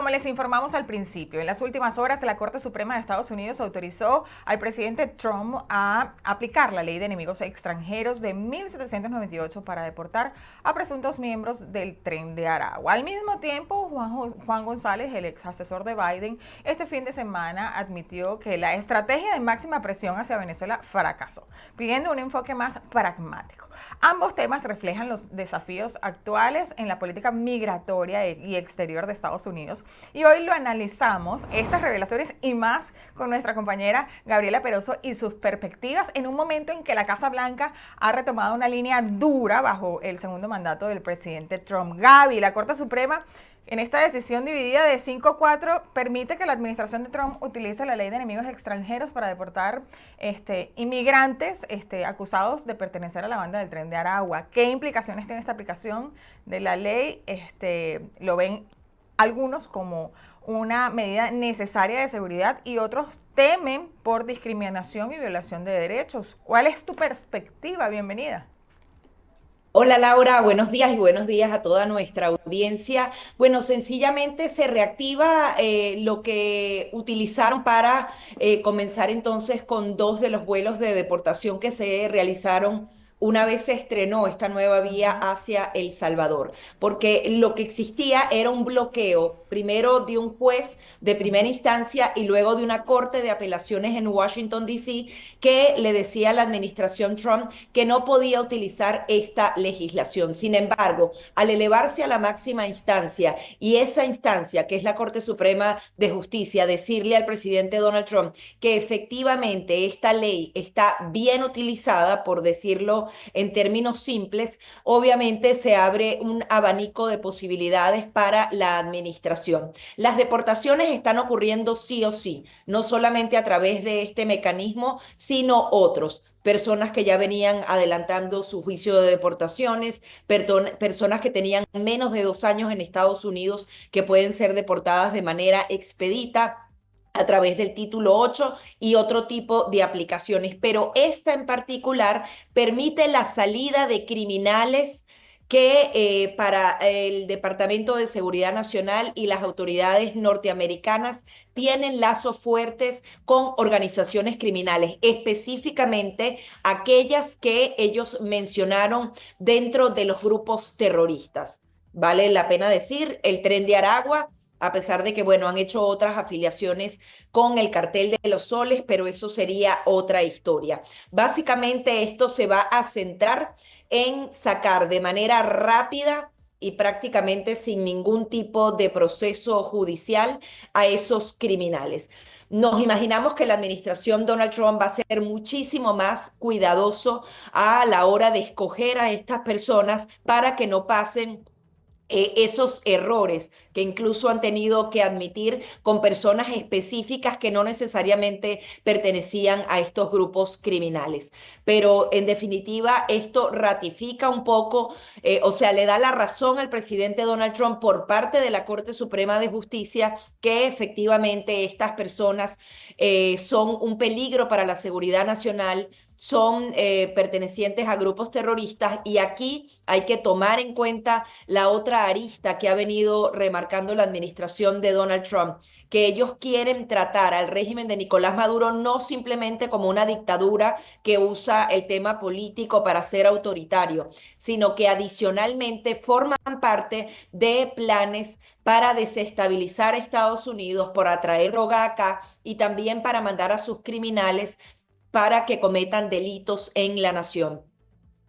como les informamos al principio, en las últimas horas la Corte Suprema de Estados Unidos autorizó al presidente Trump a aplicar la ley de enemigos extranjeros de 1798 para deportar a presuntos miembros del Tren de Aragua. Al mismo tiempo, Juan González, el ex asesor de Biden, este fin de semana admitió que la estrategia de máxima presión hacia Venezuela fracasó, pidiendo un enfoque más pragmático. Ambos temas reflejan los desafíos actuales en la política migratoria y exterior de Estados Unidos. Y hoy lo analizamos, estas revelaciones y más, con nuestra compañera Gabriela Peroso y sus perspectivas en un momento en que la Casa Blanca ha retomado una línea dura bajo el segundo mandato del presidente Trump. Gaby, la Corte Suprema, en esta decisión dividida de 5-4, permite que la administración de Trump utilice la ley de enemigos extranjeros para deportar inmigrantes acusados de pertenecer a la banda del Tren de Aragua. ¿Qué implicaciones tiene esta aplicación de la ley? Lo ven algunos como una medida necesaria de seguridad y otros temen por discriminación y violación de derechos. ¿Cuál es tu perspectiva? Bienvenida. Hola Laura, buenos días y buenos días a toda nuestra audiencia. Bueno, sencillamente se reactiva lo que utilizaron para comenzar entonces con dos de los vuelos de deportación que se realizaron una vez se estrenó esta nueva vía hacia El Salvador, porque lo que existía era un bloqueo, primero de un juez de primera instancia y luego de una corte de apelaciones en Washington, D.C., que le decía a la administración Trump que no podía utilizar esta legislación. Sin embargo, al elevarse a la máxima instancia y esa instancia, que es la Corte Suprema de Justicia, decirle al presidente Donald Trump que efectivamente esta ley está bien utilizada, por decirlo en términos simples, obviamente se abre un abanico de posibilidades para la administración. Las deportaciones están ocurriendo sí o sí, no solamente a través de este mecanismo, sino otros. Personas que ya venían adelantando su juicio de deportaciones, personas que tenían menos de 2 años en Estados Unidos que pueden ser deportadas de manera expedita a través del título 8 y otro tipo de aplicaciones. Pero esta en particular permite la salida de criminales que para el Departamento de Seguridad Nacional y las autoridades norteamericanas tienen lazos fuertes con organizaciones criminales, específicamente aquellas que ellos mencionaron dentro de los grupos terroristas. Vale la pena decir, el Tren de Aragua, a pesar de que, bueno, han hecho otras afiliaciones con el Cartel de los Soles, pero eso sería otra historia. Básicamente esto se va a centrar en sacar de manera rápida y prácticamente sin ningún tipo de proceso judicial a esos criminales. Nos imaginamos que la administración Donald Trump va a ser muchísimo más cuidadoso a la hora de escoger a estas personas para que no pasen esos errores que incluso han tenido que admitir con personas específicas que no necesariamente pertenecían a estos grupos criminales. Pero en definitiva, esto ratifica un poco, o sea, le da la razón al presidente Donald Trump por parte de la Corte Suprema de Justicia que efectivamente estas personas son un peligro para la seguridad nacional, son pertenecientes a grupos terroristas, y aquí hay que tomar en cuenta la otra arista que ha venido remarcando la administración de Donald Trump, que ellos quieren tratar al régimen de Nicolás Maduro no simplemente como una dictadura que usa el tema político para ser autoritario, sino que adicionalmente forman parte de planes para desestabilizar a Estados Unidos, por atraer droga acá y también para mandar a sus criminales para que cometan delitos en la nación.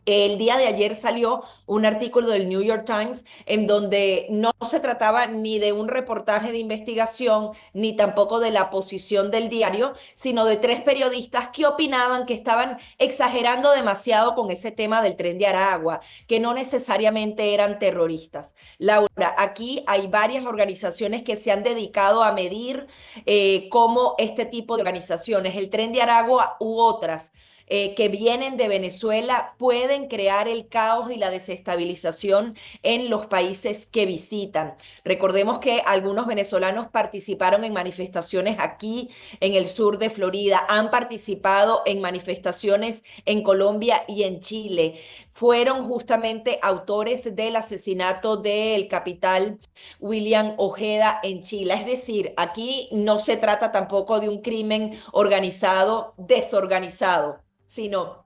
El día de ayer salió un artículo del New York Times en donde no se trataba ni de un reportaje de investigación, ni tampoco de la posición del diario, sino de tres periodistas que opinaban que estaban exagerando demasiado con ese tema del Tren de Aragua, que no necesariamente eran terroristas. Laura, aquí hay varias organizaciones que se han dedicado a medir cómo este tipo de organizaciones, el Tren de Aragua u otras, que vienen de Venezuela pueden crear el caos y la desestabilización en los países que visitan. Recordemos que algunos venezolanos participaron en manifestaciones aquí en el sur de Florida, han participado en manifestaciones en Colombia y en Chile. Fueron justamente autores del asesinato del capitán William Ojeda en Chile. Es decir, aquí no se trata tampoco de un crimen organizado, desorganizado, sino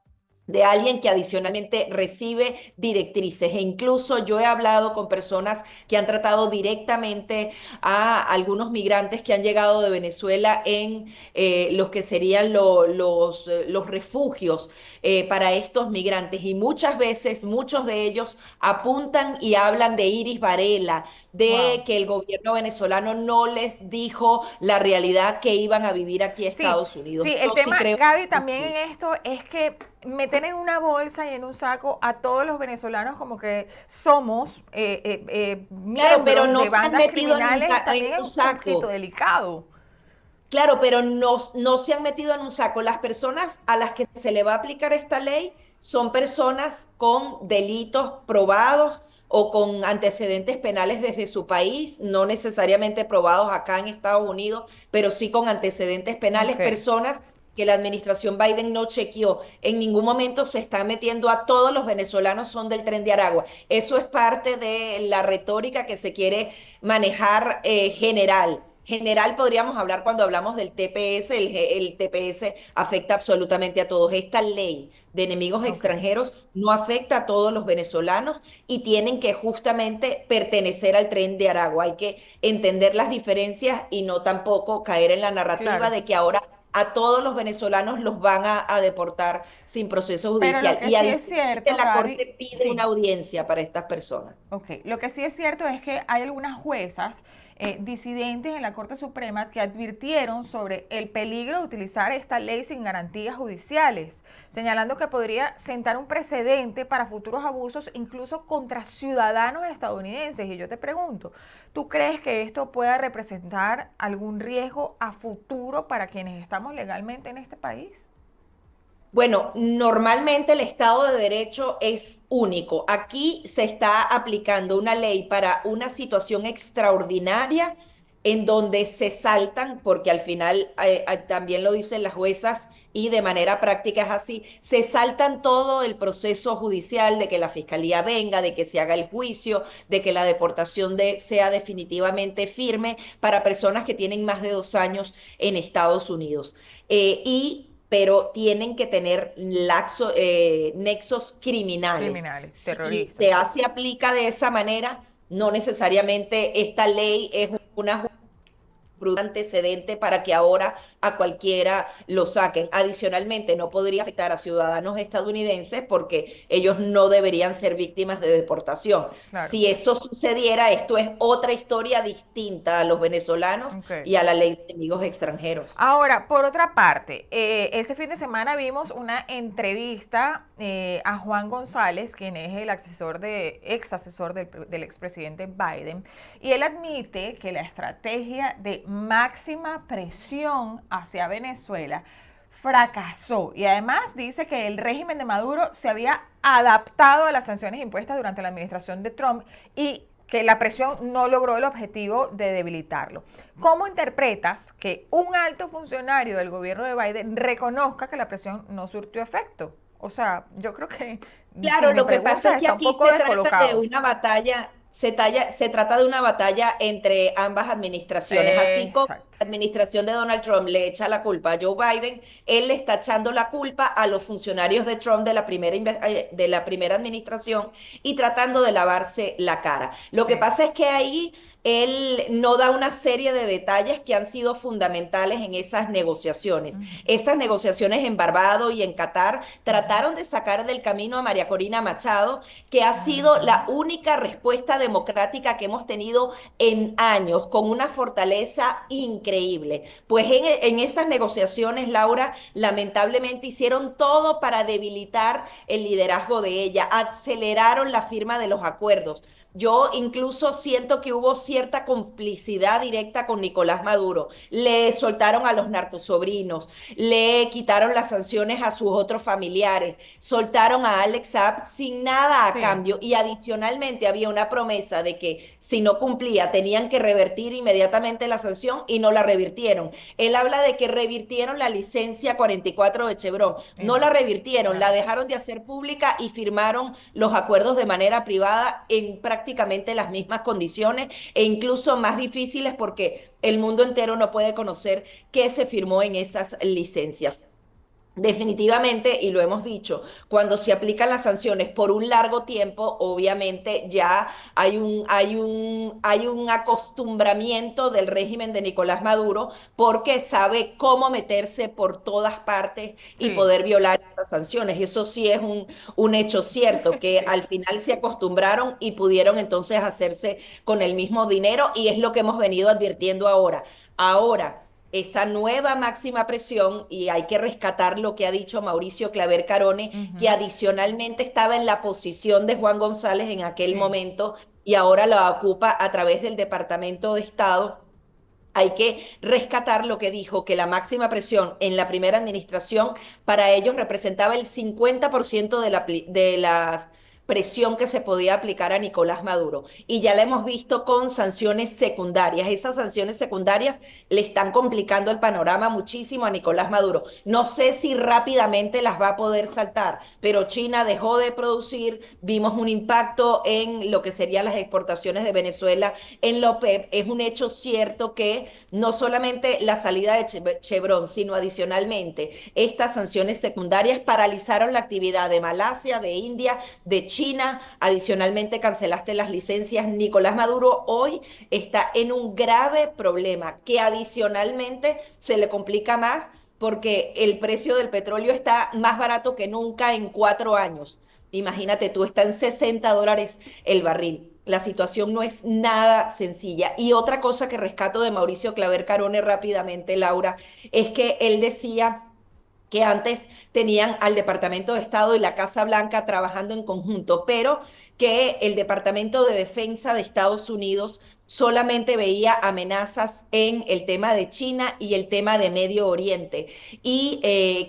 de alguien que adicionalmente recibe directrices. E incluso yo he hablado con personas que han tratado directamente a algunos migrantes que han llegado de Venezuela en los que serían los refugios para estos migrantes. Y muchas veces, muchos de ellos apuntan y hablan de Iris Varela, Wow. de que el gobierno venezolano no les dijo la realidad que iban a vivir aquí a Sí, Estados Unidos. sí, el Yo sí tema, creo. Gaby, también en esto es que meten en una bolsa y en un saco a todos los venezolanos como que somos Claro, pero miembros no de se han bandas metido criminales, en también es un un poquito saco. delicado. Claro, pero no se han metido en un saco. Las personas a las que se le va a aplicar esta ley son personas con delitos probados o con antecedentes penales desde su país, no necesariamente probados acá en Estados Unidos, pero sí con antecedentes penales, Ok, personas que la administración Biden no chequeó. En ningún momento se está metiendo a todos los venezolanos son del Tren de Aragua. Eso es parte de la retórica que se quiere manejar general. General podríamos hablar cuando hablamos del TPS, el TPS afecta absolutamente a todos. Esta ley de enemigos ok. extranjeros no afecta a todos los venezolanos y tienen que justamente pertenecer al Tren de Aragua. Hay que entender las diferencias y no tampoco caer en la narrativa Claro. de que ahora a todos los venezolanos los van a deportar sin proceso Pero lo judicial. que Y sí es adicionalmente cierto, la Gaby, Corte pide una sí, audiencia para estas personas. ok, lo que sí es cierto es que hay algunas juezas disidentes en la Corte Suprema que advirtieron sobre el peligro de utilizar esta ley sin garantías judiciales, señalando que podría sentar un precedente para futuros abusos incluso contra ciudadanos estadounidenses. Y yo te pregunto, ¿tú crees que esto pueda representar algún riesgo a futuro para quienes estamos legalmente en este país? Bueno, normalmente el Estado de Derecho es único. Aquí se está aplicando una ley para una situación extraordinaria en donde se saltan, porque al final también lo dicen las juezas y de manera práctica es así, se saltan todo el proceso judicial de que la fiscalía venga, de que se haga el juicio, de que la deportación sea definitivamente firme para personas que tienen más de 2 años en Estados Unidos. Pero tienen que tener nexos criminales. Criminales, Si terroristas, se sí. hace aplica de esa manera, no necesariamente esta ley es una antecedente para que ahora a cualquiera lo saquen. Adicionalmente, no podría afectar a ciudadanos estadounidenses porque ellos no deberían ser víctimas de deportación. Claro. Si eso sucediera, esto es otra historia distinta a los venezolanos Ok. y a la ley de enemigos extranjeros. Ahora, por otra parte, este fin de semana vimos una entrevista a Juan González, quien es el ex asesor del expresidente Biden, y él admite que la estrategia de máxima presión hacia Venezuela fracasó y además dice que el régimen de Maduro se había adaptado a las sanciones impuestas durante la administración de Trump y que la presión no logró el objetivo de debilitarlo. ¿Cómo interpretas que un alto funcionario del gobierno de Biden reconozca que la presión no surtió efecto? O sea, yo creo que si Claro, me lo que pasa preguntas es que está un aquí poco se trata de descolocado. una batalla, se trata de una batalla entre ambas administraciones. Así como Exacto. la administración de Donald Trump le echa la culpa a Joe Biden, él le está echando la culpa a los funcionarios de Trump de la primera administración y tratando de lavarse la cara. Lo que Sí. pasa es que ahí él no da una serie de detalles que han sido fundamentales en esas negociaciones. Ujú, Esas negociaciones en Barbados y en Qatar trataron de sacar del camino a María Corina Machado, que ha sido la ujú. única respuesta democrática que hemos tenido en años, con una fortaleza increíble. Pues en esas negociaciones, Laura, lamentablemente hicieron todo para debilitar el liderazgo de ella, aceleraron la firma de los acuerdos. Yo incluso siento que hubo cierta complicidad directa con Nicolás Maduro. Le soltaron a los narcosobrinos, le quitaron las sanciones a sus otros familiares, soltaron a Alex Saab sin nada a Sí, cambio y adicionalmente había una promesa de que si no cumplía tenían que revertir inmediatamente la sanción y no la revirtieron. Él habla de que revirtieron la licencia 44 de Chevron. y No no, la revirtieron, la claro. dejaron de hacer pública y firmaron los acuerdos de manera privada en prácticamente las mismas condiciones e incluso más difíciles porque el mundo entero no puede conocer qué se firmó en esas licencias. Definitivamente, y lo hemos dicho, cuando se aplican las sanciones por un largo tiempo, obviamente ya hay un acostumbramiento del régimen de Nicolás Maduro porque sabe cómo meterse por todas partes y Sí, poder violar esas sanciones. Eso sí es un hecho cierto, que sí, al final se acostumbraron y pudieron entonces hacerse con el mismo dinero y es lo que hemos venido advirtiendo ahora. Ahora esta nueva máxima presión, y hay que rescatar lo que ha dicho Mauricio Claver Carone, que ujú, adicionalmente estaba en la posición de Juan González en aquel sí, momento y ahora la ocupa a través del Departamento de Estado. Hay que rescatar lo que dijo, que la máxima presión en la primera administración para ellos representaba el 50% de las presión que se podía aplicar a Nicolás Maduro. Y ya la hemos visto con sanciones secundarias. Esas sanciones secundarias le están complicando el panorama muchísimo a Nicolás Maduro. No sé si rápidamente las va a poder saltar, pero China dejó de producir, vimos un impacto en lo que serían las exportaciones de Venezuela en la OPEP. Es un hecho cierto que no solamente la salida de Chevron, sino adicionalmente estas sanciones secundarias paralizaron la actividad de Malasia, de India, de China. Adicionalmente cancelaste las licencias. Nicolás Maduro hoy está en un grave problema que adicionalmente se le complica más porque el precio del petróleo está más barato que nunca en 4 años. Imagínate tú, está en $60 el barril. La situación no es nada sencilla. Y otra cosa que rescato de Mauricio Claver Carone rápidamente, Laura, es que él decía que antes tenían al Departamento de Estado y la Casa Blanca trabajando en conjunto, pero que el Departamento de Defensa de Estados Unidos solamente veía amenazas en el tema de China y el tema de Medio Oriente y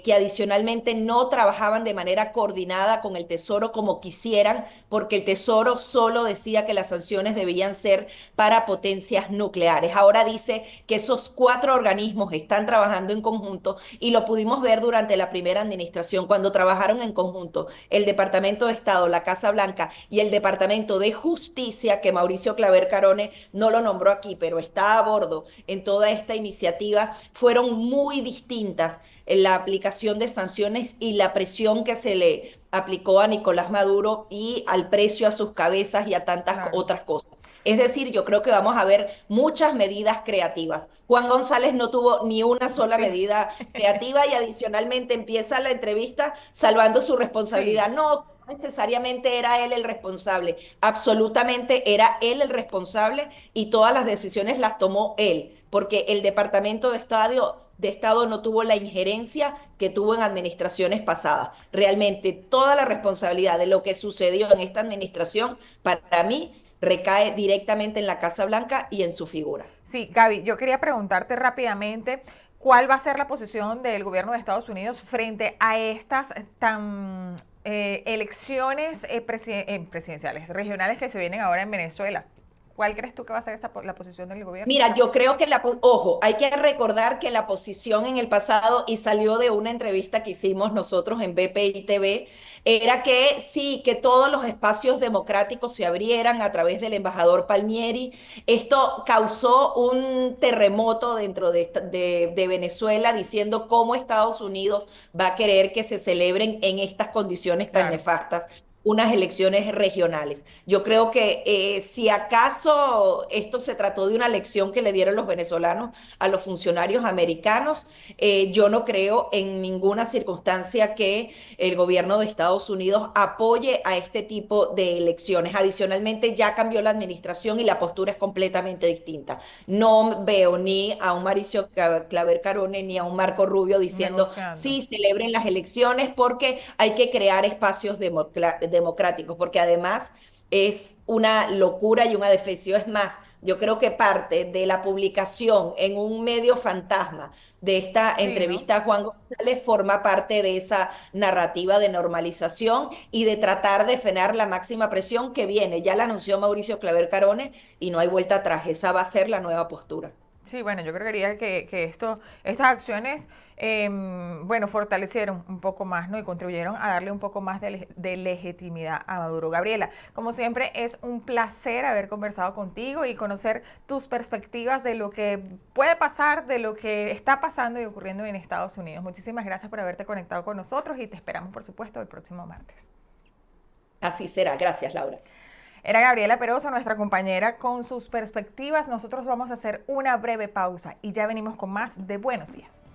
que adicionalmente no trabajaban de manera coordinada con el Tesoro como quisieran, porque el Tesoro solo decía que las sanciones debían ser para potencias nucleares. Ahora dice que esos cuatro organismos están trabajando en conjunto y lo pudimos ver durante la primera administración, cuando trabajaron en conjunto el Departamento de Estado, la Casa Blanca y el Departamento de Justicia, que Mauricio Claver Carone no lo nombró aquí, pero está a bordo en toda esta iniciativa, fueron muy distintas en la aplicación de sanciones y la presión que se le aplicó a Nicolás Maduro y al precio a sus cabezas y a tantas claro. otras cosas. Es decir, yo creo que vamos a ver muchas medidas creativas. Juan González no tuvo ni una sola Sí, medida creativa y adicionalmente empieza la entrevista salvando su sí, responsabilidad. No necesariamente era él el responsable, absolutamente era él el responsable y todas las decisiones las tomó él, porque el Departamento de Estado no tuvo la injerencia que tuvo en administraciones pasadas. Realmente toda la responsabilidad de lo que sucedió en esta administración, para mí, recae directamente en la Casa Blanca y en su figura. sí, Gaby, yo quería preguntarte rápidamente cuál va a ser la posición del gobierno de Estados Unidos frente a estas tan elecciones presidenciales, regionales que se vienen ahora en Venezuela. ¿Cuál crees tú que va a ser la posición del gobierno? Mira, yo creo que ojo, hay que recordar que la posición en el pasado, y salió de una entrevista que hicimos nosotros en BPI TV, era que sí, que todos los espacios democráticos se abrieran a través del embajador Palmieri. Esto causó un terremoto dentro de Venezuela, diciendo cómo Estados Unidos va a querer que se celebren en estas condiciones tan Claro, nefastas unas elecciones regionales. Yo creo que si acaso esto se trató de una lección que le dieron los venezolanos a los funcionarios americanos, yo no creo en ninguna circunstancia que el gobierno de Estados Unidos apoye a este tipo de elecciones. Adicionalmente, ya cambió la administración y la postura es completamente distinta. No veo ni a un Mauricio Claver Carone ni a un Marco Rubio diciendo negociando. sí, celebren las elecciones porque hay que crear espacios democráticos, porque además es una locura y un adefesio. Es más, yo creo que parte de la publicación en un medio fantasma de esta Sí, ¿no? entrevista a Juan González forma parte de esa narrativa de normalización y de tratar de frenar la máxima presión que viene. Ya la anunció Mauricio Claver Carone y no hay vuelta atrás. Esa va a ser la nueva postura. Sí, bueno, yo creería que estas acciones, bueno, fortalecieron un poco más, ¿no? Y contribuyeron a darle un poco más de legitimidad a Maduro. Gabriela, como siempre, es un placer haber conversado contigo y conocer tus perspectivas de lo que puede pasar, de lo que está pasando y ocurriendo en Estados Unidos. Muchísimas gracias por haberte conectado con nosotros y te esperamos, por supuesto, el próximo martes. Así será. Gracias, Laura. Era Gabriela Peroso, nuestra compañera, con sus perspectivas. Nosotros vamos a hacer una breve pausa y ya venimos con más de Buenos Días.